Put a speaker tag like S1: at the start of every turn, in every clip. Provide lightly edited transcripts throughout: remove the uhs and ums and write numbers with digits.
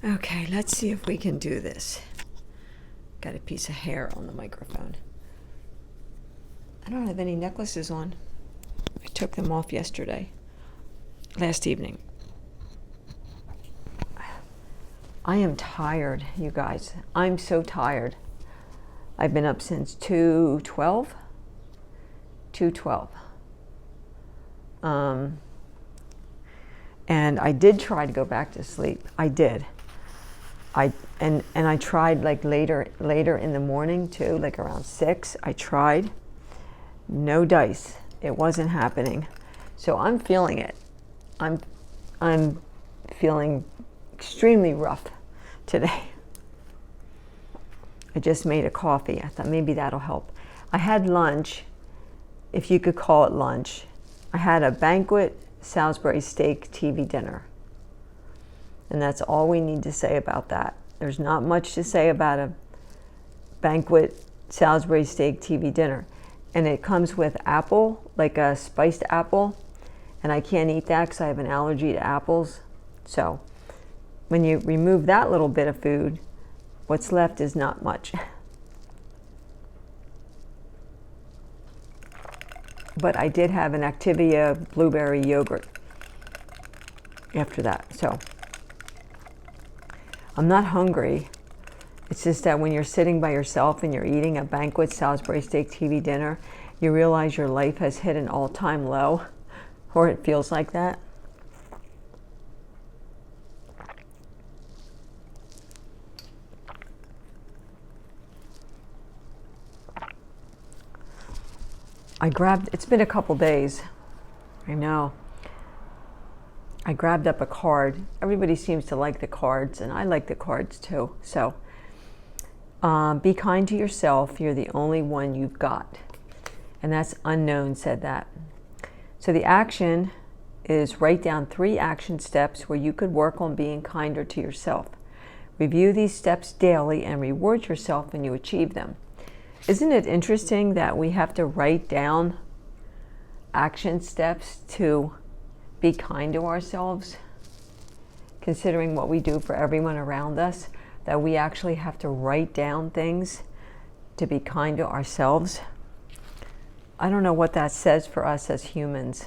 S1: Okay, let's see if we can do this. Got a piece of hair on the microphone. I don't have any necklaces on. I took them off last evening. I am tired, you guys. I'm so tired. I've been up since 2:12. And I did try to go back to sleep. I did. And I tried like later in the morning too, like around 6. I tried. No dice. It wasn't happening. So I'm feeling it. I'm feeling extremely rough today. I just made a coffee. I thought maybe that'll help. I had lunch, if you could call it lunch. I had a banquet Salisbury steak TV dinner. And that's all we need to say about that. There's not much to say about a banquet Salisbury steak TV dinner. And it comes with apple, like a spiced apple. And I can't eat that because I have an allergy to apples. So when you remove that little bit of food, what's left is not much. But I did have an Activia blueberry yogurt after that. So I'm not hungry. It's just that when you're sitting by yourself and you're eating a banquet Salisbury steak TV dinner, you realize your life has hit an all-time low, or it feels like that. It's been a couple days. I know. I grabbed up a card. Everybody seems to like the cards, and I like the cards too. So be kind to yourself. You're the only one you've got. And that's Unknown said that. So the action is write down 3 action steps where you could work on being kinder to yourself. Review these steps daily and reward yourself when you achieve them. Isn't it interesting that we have to write down action steps to be kind to ourselves? Considering what we do for everyone around us, that we actually have to write down things to be kind to ourselves. I don't know what that says for us as humans.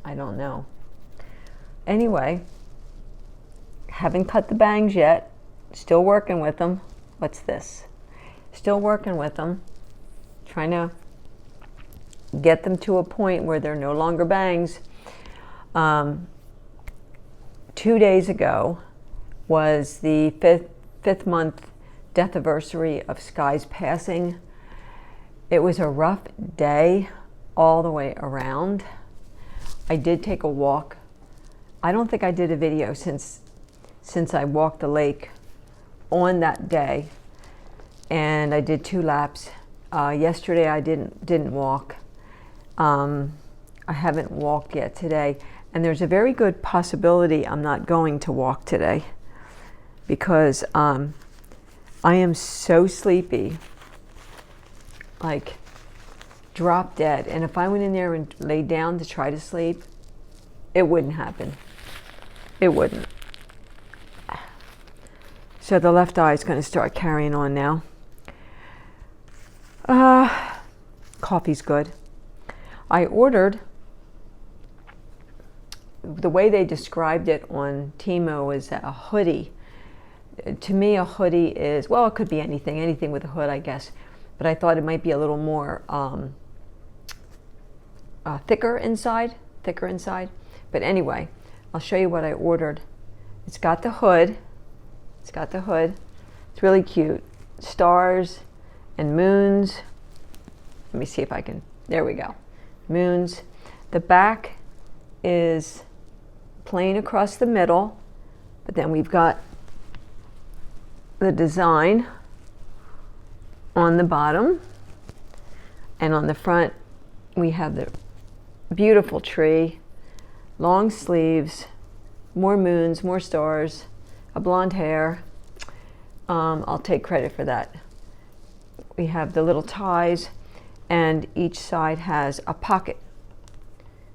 S1: I don't know. Anyway, haven't cut the bangs yet. Still working with them. What's this? Still working with them. Trying to get them to a point where they're no longer bangs. 2 days ago was the fifth month death anniversary of Sky's passing. It was a rough day all the way around. I did take a walk. I don't think I did a video since I walked the lake on that day, and I did 2 laps. Yesterday I didn't walk. I haven't walked yet today, and there's a very good possibility I'm not going to walk today because I am so sleepy, like drop dead. And if I went in there and laid down to try to sleep, it wouldn't happen. It wouldn't. So the left eye is going to start carrying on now. Coffee's good. I ordered, the way they described it on Timo is a hoodie. To me, a hoodie is, well, it could be anything with a hood, I guess. But I thought it might be a little more thicker inside. But anyway, I'll show you what I ordered. It's got the hood. It's really cute. Stars and moons. Let me see if I can, there we go. Moons. The back is plain across the middle, but then we've got the design on the bottom, and on the front we have the beautiful tree, long sleeves, more moons, more stars, a blonde hair. I'll take credit for that. We have the little ties, and each side has a pocket,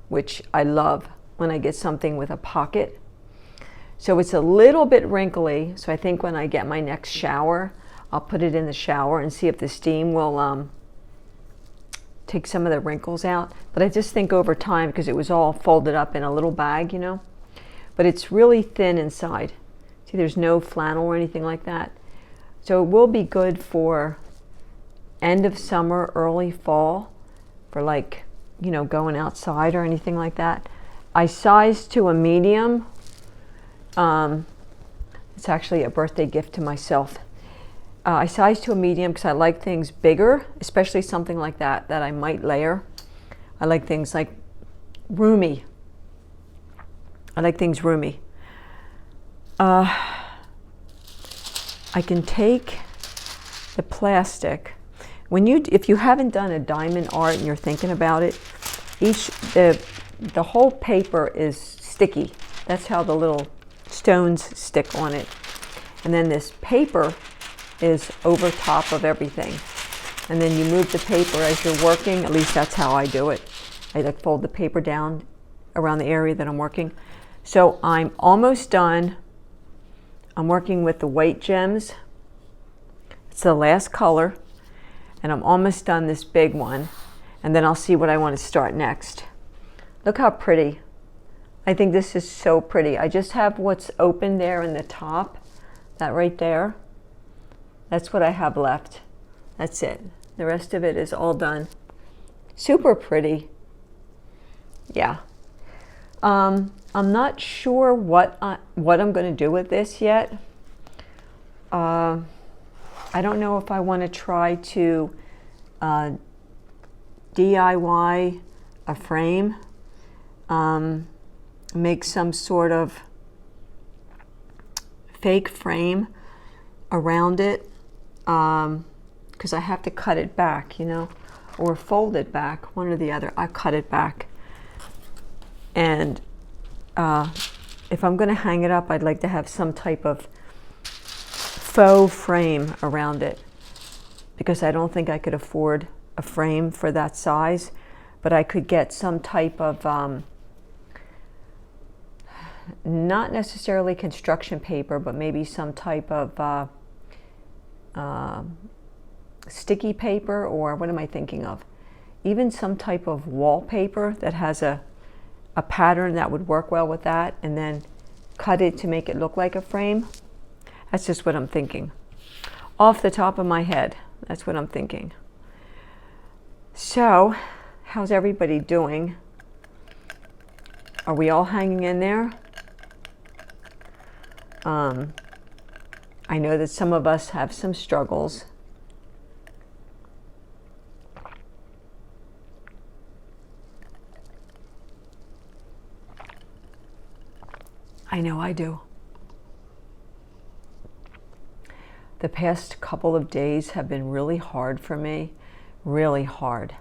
S1: which I love when I get something with a pocket. So it's a little bit wrinkly. So I think when I get my next shower, I'll put it in the shower and see if the steam will take some of the wrinkles out. But I just think over time, because it was all folded up in a little bag, you know, but it's really thin inside. See, there's no flannel or anything like that. So it will be good for end of summer, early fall, for like, you know, going outside or anything like that. I sized to a medium. It's actually a birthday gift to myself. I sized to a medium because I like things bigger, especially something like that I might layer. I like things like roomy. I like things roomy. I can take the plastic. If you haven't done a diamond art and you're thinking about it, the whole paper is sticky. That's how the little stones stick on it. And then this paper is over top of everything. And then you move the paper as you're working. At least that's how I do it. I like fold the paper down around the area that I'm working. So I'm almost done. I'm working with the white gems. It's the last color. And I'm almost done this big one. And then I'll see what I want to start next. Look how pretty. I think this is so pretty. I just have what's open there in the top. That right there. That's what I have left. That's it. The rest of it is all done. Super pretty. Yeah. I'm not sure what I'm going to do with this yet. I don't know if I want to try to DIY a frame, make some sort of fake frame around it, because I have to cut it back, you know, or fold it back, one or the other. I cut it back. And if I'm going to hang it up, I'd like to have some type of faux frame around it, because I don't think I could afford a frame for that size, but I could get some type of not necessarily construction paper, but maybe some type of sticky paper, or what am I thinking of? Even some type of wallpaper that has a pattern that would work well with that, and then cut it to make it look like a frame. That's just what I'm thinking. Off the top of my head, that's what I'm thinking. So, how's everybody doing? Are we all hanging in there? I know that some of us have some struggles. I know I do. The past couple of days have been really hard for me, really hard.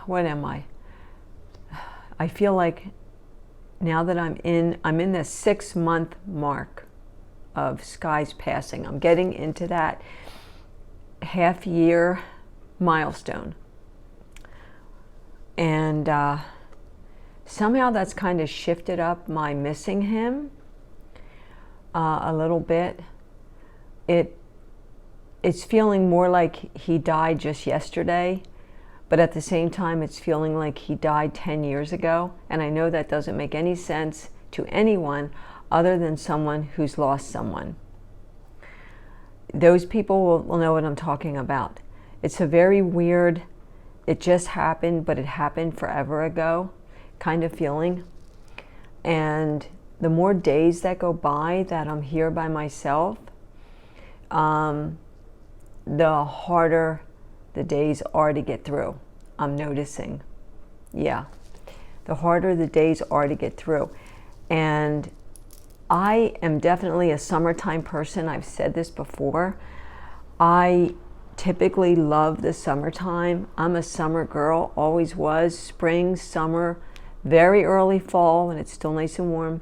S1: What am I? I feel like now that I'm in the 6-month mark of Sky's passing. I'm getting into that half-year milestone. And somehow that's kind of shifted up my missing him a little bit. It's feeling more like he died just yesterday, but at the same time it's feeling like he died 10 years ago. And I know that doesn't make any sense to anyone other than someone who's lost someone. Those people will know what I'm talking about. It's a very weird, it just happened, but it happened forever ago kind of feeling. And the more days that go by that I'm here by myself, the harder the days are to get through. I'm noticing. Yeah. The harder the days are to get through. And I am definitely a summertime person. I've said this before. I typically love the summertime. I'm a summer girl, always was. Spring, summer, very early fall when it's still nice and warm.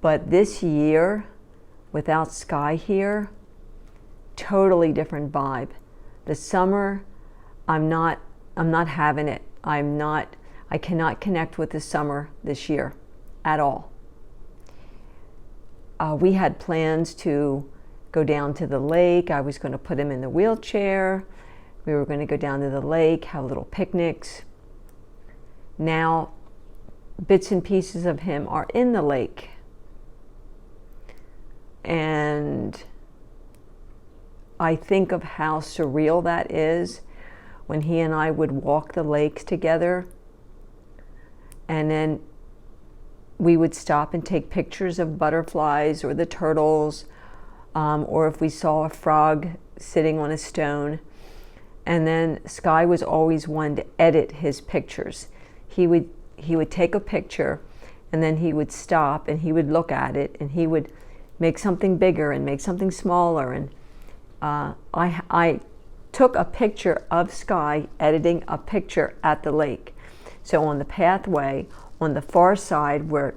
S1: But this year, without Sky here, totally different vibe. The summer, I'm not I'm not having it. I cannot connect with the summer this year at all. We had plans to go down to the lake. I was going to put him in the wheelchair. We were going to go down to the lake, have little picnics. Now, bits and pieces of him are in the lake. And I think of how surreal that is when he and I would walk the lakes together, and then we would stop and take pictures of butterflies or the turtles, or if we saw a frog sitting on a stone. And then Sky was always one to edit his pictures. He would take a picture, and then he would stop and he would look at it, and he would make something bigger and make something smaller. And I took a picture of Sky editing a picture at the lake. So on the pathway, on the far side, where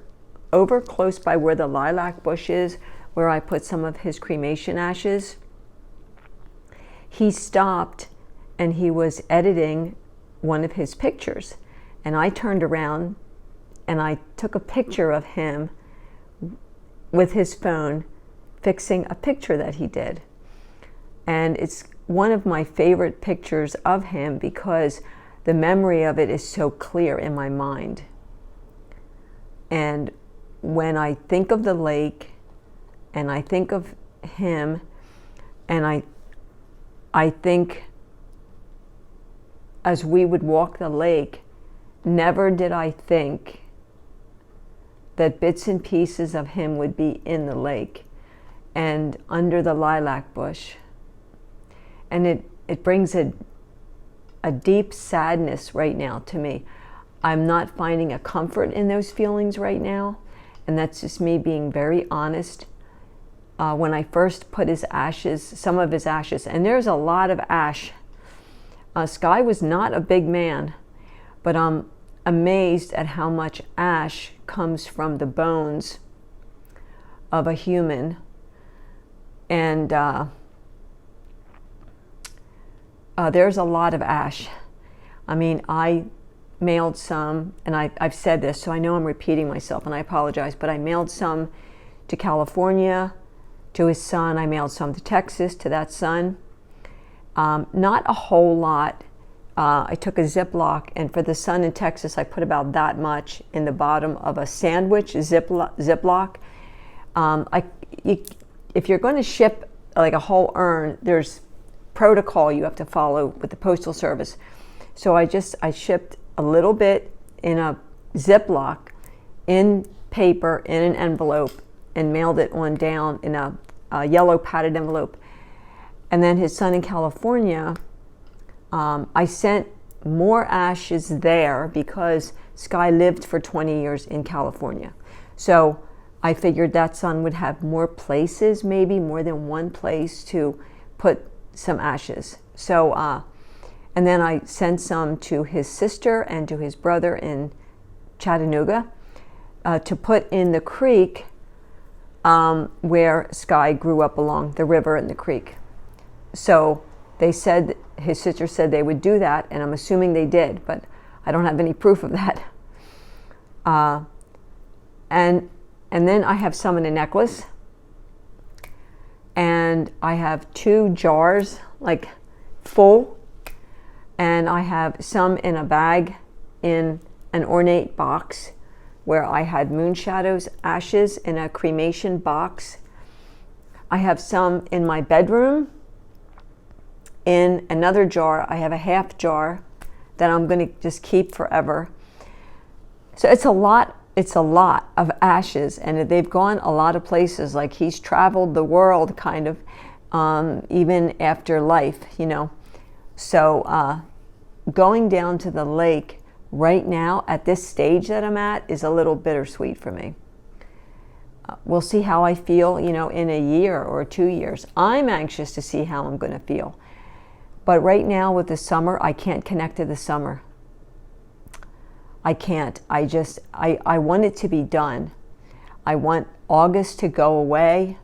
S1: over close by where the lilac bush is, where I put some of his cremation ashes, he stopped and he was editing one of his pictures. And I turned around and I took a picture of him with his phone fixing a picture that he did. And it's one of my favorite pictures of him because the memory of it is so clear in my mind. And when I think of the lake and I think of him, and I think as we would walk the lake, never did I think that bits and pieces of him would be in the lake and under the lilac bush. And it brings a deep sadness right now to me. I'm not finding a comfort in those feelings right now, and that's just me being very honest. When I first put his ashes, some of his ashes, and there's a lot of ash. Sky was not a big man, but I'm amazed at how much ash comes from the bones of a human. And there's a lot of ash. I mean, I mailed some, and I've said this, so I know I'm repeating myself, and I apologize, but I mailed some to California, to his son. I mailed some to Texas, to that son. Not a whole lot. I took a Ziploc, and for the son in Texas, I put about that much in the bottom of a sandwich Ziploc. If you're going to ship like a whole urn, there's protocol you have to follow with the Postal Service. So I shipped a little bit in a Ziploc, in paper, in an envelope, and mailed it on down in a yellow padded envelope. And then his son in California, I sent more ashes there because Sky lived for 20 years in California. So I figured that son would have more places, maybe more than one place to put some ashes. So, and then I sent some to his sister and to his brother in Chattanooga to put in the creek where Sky grew up along the river and the creek. So they said, his sister said they would do that, and I'm assuming they did, but I don't have any proof of that. And then I have some in a necklace, and I have 2 jars, like full, and I have some in a bag in an ornate box where I had Moonshadow's ashes in a cremation box. I have some in my bedroom in another jar. I have a half jar that I'm going to just keep forever. So it's a lot of ashes, and they've gone a lot of places. Like, he's traveled the world kind of, even after life, you know. So going down to the lake right now at this stage that I'm at is a little bittersweet for me. We'll see how I feel, you know, in a year or 2 years. I'm anxious to see how I'm going to feel. But right now with the summer, I can't connect to the summer. I can't. I want it to be done. I want August to go away,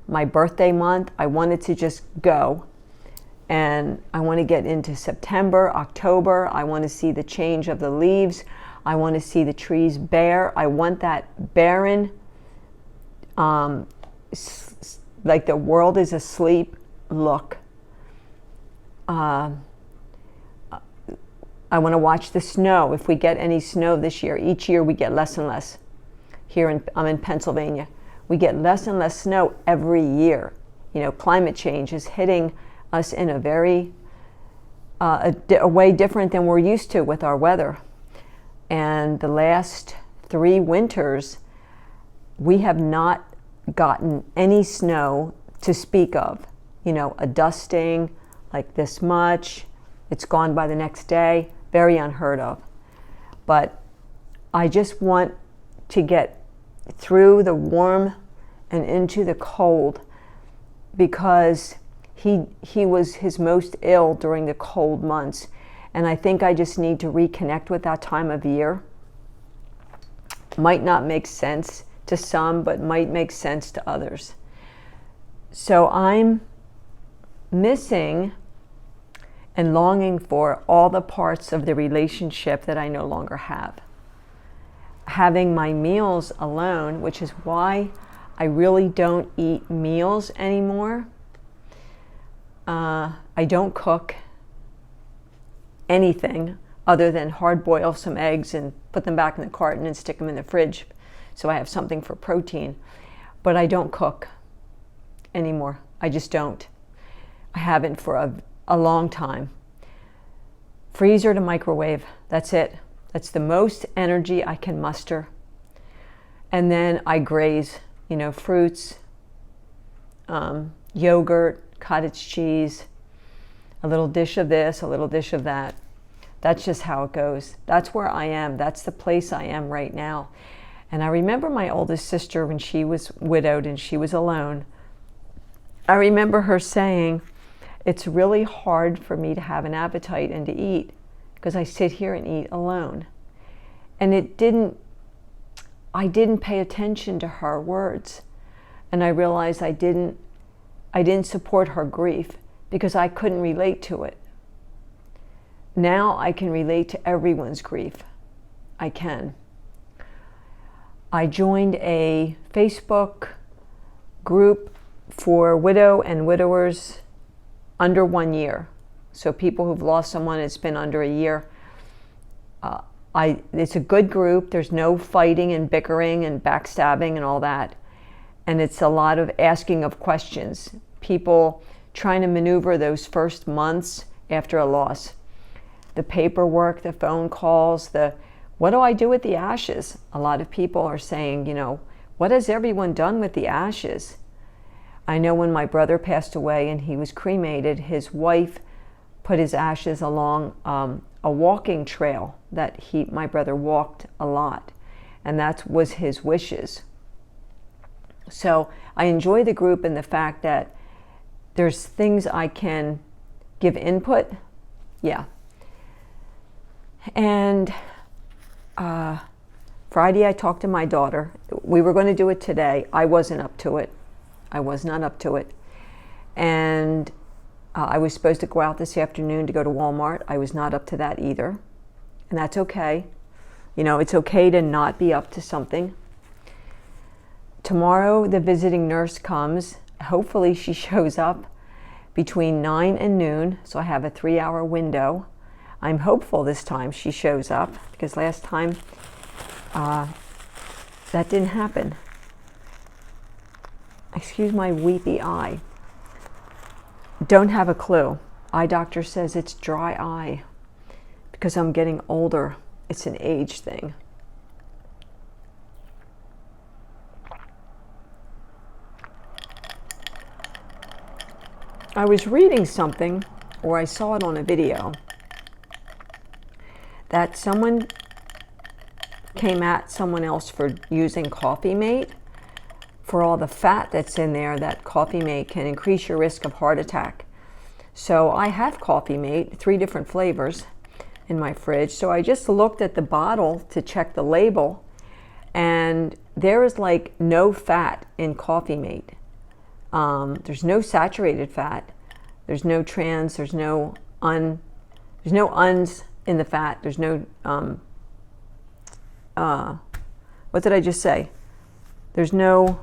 S1: my birthday month. I want it to just go. And I want to get into September, October. I want to see the change of the leaves. I want to see the trees bare. I want that barren, like the world is asleep look. I want to watch the snow. If we get any snow this year, each year we get less and less. I'm in Pennsylvania. We get less and less snow every year. You know, climate change is hitting us in a very, a way different than we're used to with our weather. And the last 3 winters, we have not gotten any snow to speak of. You know, a dusting like this much, it's gone by the next day, very unheard of. But I just want to get through the warm and into the cold, because he was his most ill during the cold months. And I think I just need to reconnect with that time of year. Might not make sense to some, but might make sense to others. So I'm missing and longing for all the parts of the relationship that I no longer have. Having my meals alone, which is why I really don't eat meals anymore. I don't cook anything other than hard boil some eggs and put them back in the carton and stick them in the fridge so I have something for protein. But I don't cook anymore. I just don't. I haven't for a long time. Freezer to microwave, that's it. That's the most energy I can muster. And then I graze, you know, fruits, yogurt, cottage cheese, a little dish of this, a little dish of that. That's just how it goes. That's where I am. That's the place I am right now. And I remember my oldest sister when she was widowed and she was alone. I remember her saying, it's really hard for me to have an appetite and to eat because I sit here and eat alone. And I didn't pay attention to her words. And I realized I didn't support her grief because I couldn't relate to it. Now I can relate to everyone's grief. I can. I joined a Facebook group for widow and widowers under 1 year. So people who've lost someone, it's been under a year. It's a good group. There's no fighting and bickering and backstabbing and all that. And it's a lot of asking of questions. People trying to maneuver those first months after a loss. The paperwork, the phone calls, what do I do with the ashes? A lot of people are saying, you know, what has everyone done with the ashes? I know when my brother passed away and he was cremated, his wife put his ashes along a walking trail that my brother walked a lot. And that was his wishes. So I enjoy the group and the fact that there's things I can give input. Yeah. And Friday I talked to my daughter. We were going to do it today. I wasn't up to it. I was not up to it. And I was supposed to go out this afternoon to go to Walmart. I was not up to that either. And that's okay. You know, it's okay to not be up to something. Tomorrow the visiting nurse comes. Hopefully she shows up between 9 and noon. So I have a 3-hour window. I'm hopeful this time she shows up because last time that didn't happen. Excuse my weepy eye. Don't have a clue. Eye doctor says it's dry eye because I'm getting older. It's an age thing. I was reading something, or I saw it on a video, that someone came at someone else for using Coffee Mate. For all the fat that's in there, that Coffee Mate can increase your risk of heart attack. So I have Coffee Mate, 3 different flavors in my fridge. So I just looked at the bottle to check the label, and there is like no fat in Coffee Mate. There's no saturated fat, There's no trans, there's no uns in the fat. There's no, what did I just say? There's no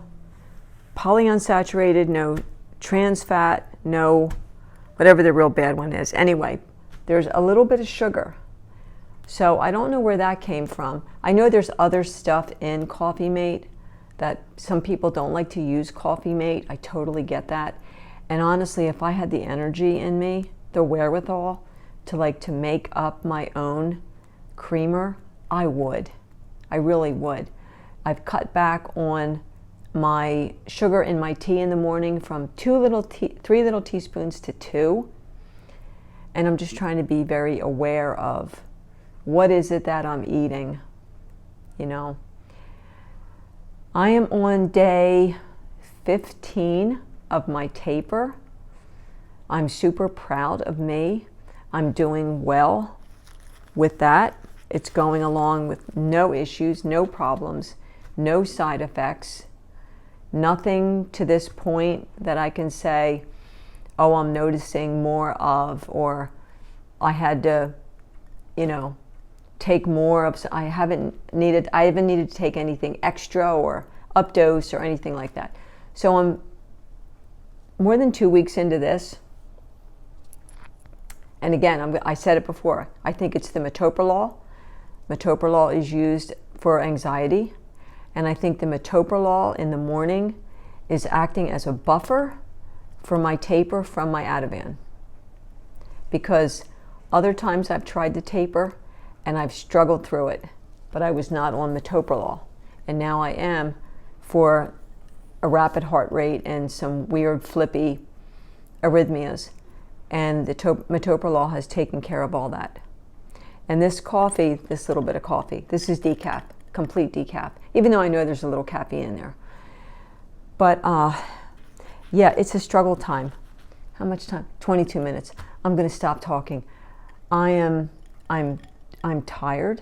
S1: polyunsaturated, no trans fat, no whatever the real bad one is. Anyway, there's a little bit of sugar. So I don't know where that came from. I know there's other stuff in Coffee Mate that some people don't like to use Coffee Mate. I totally get that. And honestly, if I had the energy in me, the wherewithal to make up my own creamer, I would. I really would. I've cut back on my sugar in my tea in the morning from 3 little teaspoons to 2. And I'm just trying to be very aware of what is it that I'm eating, you know. I am on day 15 of my taper. I'm super proud of me. I'm doing well with that. It's going along with no issues, no problems, no side effects. Nothing to this point that I can say, oh, I'm noticing more of, or I had to, you know, take more of. I haven't needed to take anything extra or updose or anything like that. So I'm more than 2 weeks into this. And again, I said it before, I think it's the metoprolol. Metoprolol is used for anxiety. And I think the metoprolol in the morning is acting as a buffer for my taper from my Ativan. Because other times I've tried to taper and I've struggled through it, but I was not on metoprolol. And now I am for a rapid heart rate and some weird flippy arrhythmias. And the metoprolol has taken care of all that. And this coffee, this little bit of coffee, this is decaf, complete decaf, even though I know there's a little caffeine in there. But yeah, it's a struggle time. How much time? 22 minutes. I'm going to stop talking. I'm tired.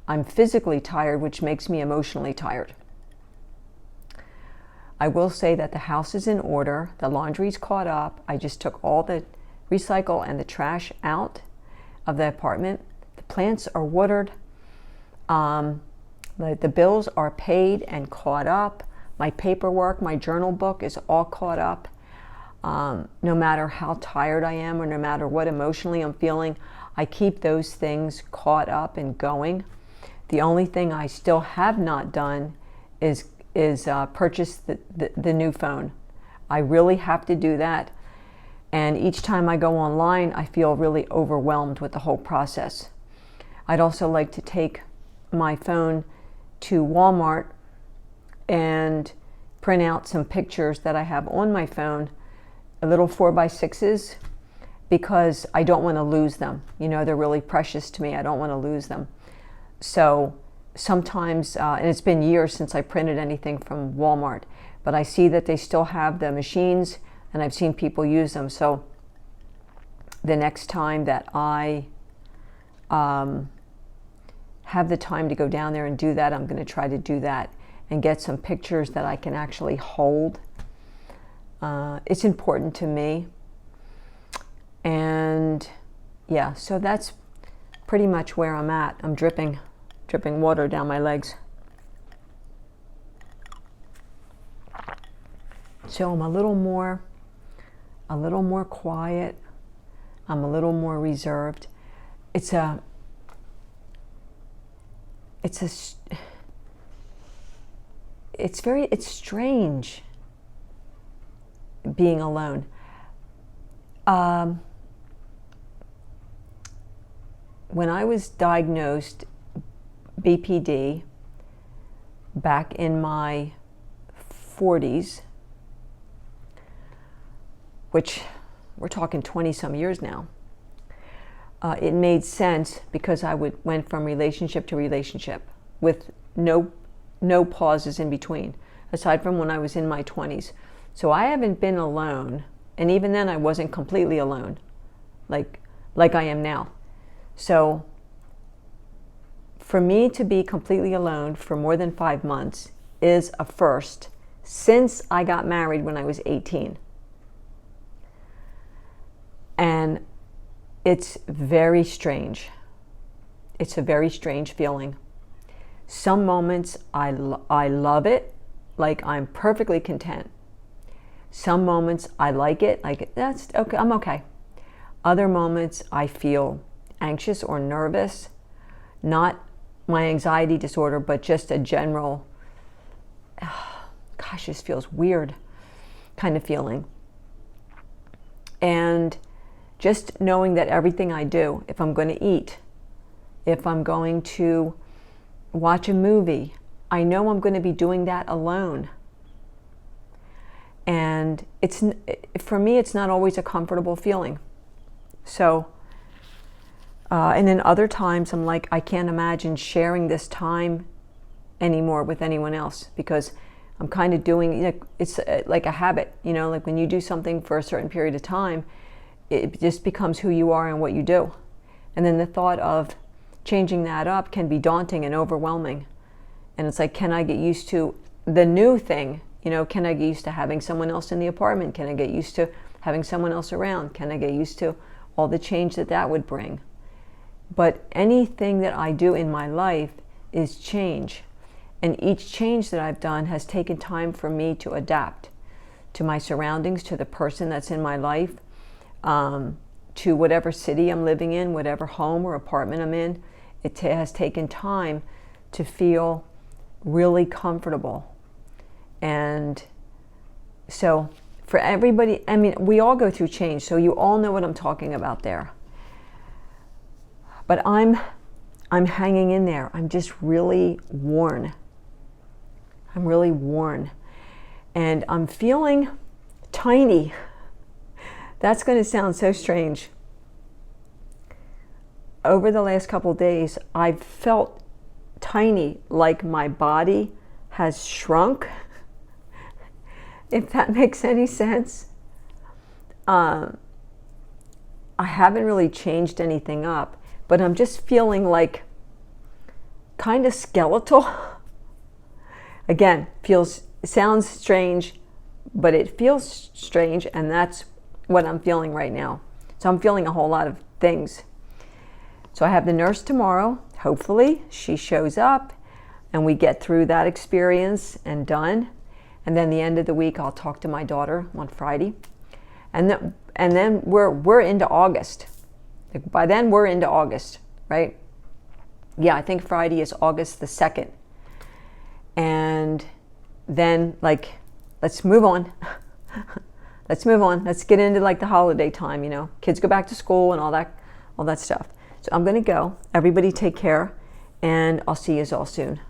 S1: I'm physically tired, which makes me emotionally tired. I will say that the house is in order. The laundry's caught up. I just took all the recycle and the trash out of the apartment. The plants are watered. The bills are paid and caught up. My paperwork, my journal book is all caught up. No matter how tired I am or no matter what emotionally I'm feeling, I keep those things caught up and going. The only thing I still have not done is purchase the new phone. I really have to do that. And each time I go online, I feel really overwhelmed with the whole process. I'd also like to take my phone to Walmart and print out some pictures that I have on my phone, a little 4x6s, because I don't want to lose them. You know, they're really precious to me. I don't want to lose them. So sometimes, and it's been years since I printed anything from Walmart, but I see that they still have the machines and I've seen people use them. So the next time that I have the time to go down there and do that, I'm going to try to do that and get some pictures that I can actually hold. It's important to me. And yeah, so that's pretty much where I'm at. I'm dripping water down my legs. So I'm a little more quiet. I'm a little more reserved. It's strange being alone. When I was diagnosed BPD back in my 40s, which we're talking 20 some years now, it made sense because I went from relationship to relationship with no pauses in between, aside from when I was in my 20s. So I haven't been alone, and even then I wasn't completely alone, like I am now. So for me to be completely alone for more than 5 months is a first since I got married when I was 18. It's very strange. It's a very strange feeling. Some moments I love it, like I'm perfectly content. Some moments I like it, like that's okay, I'm okay. Other moments I feel anxious or nervous, not my anxiety disorder, but just a general, gosh, this feels weird kind of feeling. And just knowing that everything I do, if I'm going to eat, if I'm going to watch a movie, I know I'm going to be doing that alone. And for me, it's not always a comfortable feeling. So, and then other times I'm like, I can't imagine sharing this time anymore with anyone else, because I'm kind of doing, it's like a habit, like when you do something for a certain period of time, it just becomes who you are and what you do. And then the thought of changing that up can be daunting and overwhelming. And it's like, can I get used to the new thing? Can I get used to having someone else in the apartment? Can I get used to having someone else around? Can I get used to all the change that would bring? But anything that I do in my life is change. And each change that I've done has taken time for me to adapt to my surroundings, to the person that's in my life, to whatever city I'm living in, whatever home or apartment I'm in. It has taken time to feel really comfortable. And so for everybody, I mean, we all go through change, so you all know what I'm talking about there. But I'm hanging in there. I'm just really worn. I'm really worn. And I'm feeling tiny. That's going to sound so strange. Over the last couple of days, I've felt tiny, like my body has shrunk, if that makes any sense. I haven't really changed anything up, but I'm just feeling like kind of skeletal. Again, sounds strange, but it feels strange, and that's what I'm feeling right now. So I'm feeling a whole lot of things. So I have the nurse tomorrow. Hopefully she shows up and we get through that experience and done. And then the end of the week, I'll talk to my daughter on Friday. And then we're into August. By then we're into August, right? Yeah, I think Friday is August the 2nd. And then let's move on. Let's move on. Let's get into the holiday time, Kids go back to school and all that stuff. So I'm going to go. Everybody take care, and I'll see you all soon.